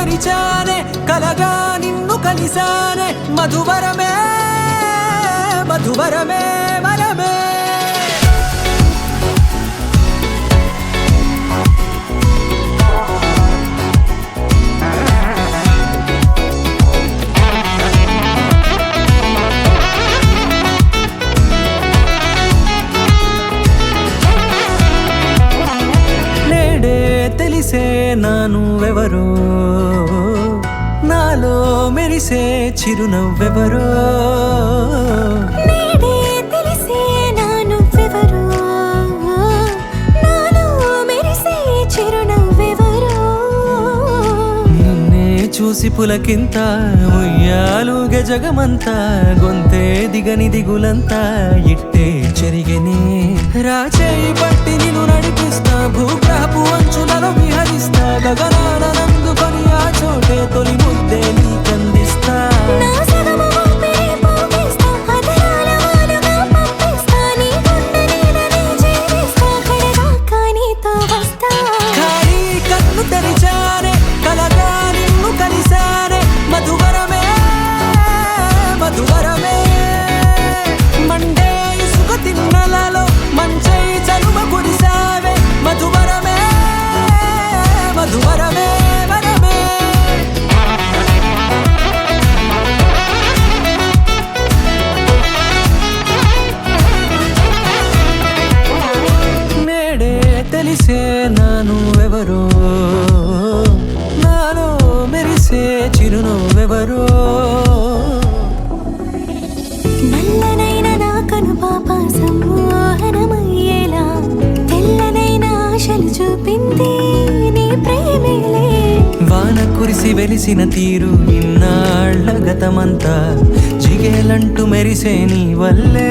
తెరిచానే కలగా నిన్ను కలిసానే మధువరమే మధువరమే వరమే తెలిసే నానువెవరో నాలో మెరిసే చిరునవ్వెవరో నేడే తెలిసే నానువెవరో నాలో మెరిసే చిరునవ్వెవరో నిన్నే చూసి పులకింత ఉయ్యాలుగే జగమంతా గొంతే దిగని దిగులంతా ఇట్టే చెరిగెనే రాచేయి పట్టి నిన్ను నడిపిస్తా భూగ్రహపు అంచులలో విహరిస్తా గగనాన నందుకొని ఆ చోటే తొలి ముద్దే నీకందిస్తా నా సగము ఊపిరి పోగిస్తా అధరాల వాలుగా పంపిస్తా నీ గుండె నీడనే చేరిస్తా కడదాకా నీతో వస్తా ఖాళీ కన్ను తెరిచానే కలగా నిన్ను కలిసానే మధువరమే మధువరమే మండే ఇసుక తిన్నలలో మంచై చలువ కురిసావే మధువరమే మధువరమే వరమే నేడే తెలిసే నానువెవరో నాలో మెరిసే చిరునవ్వెవరో నల్లనైన నా కనుపాప సమ్మోహనమయ్యేలా తెల్లనైన ఆశలు చూపింది నీ ప్రేమేలే వాన కురిసి వెలిసిన తీరు ఇన్నాళ్ల గతమంతా జిగేలంటూ మెరిసే నీ వల్లే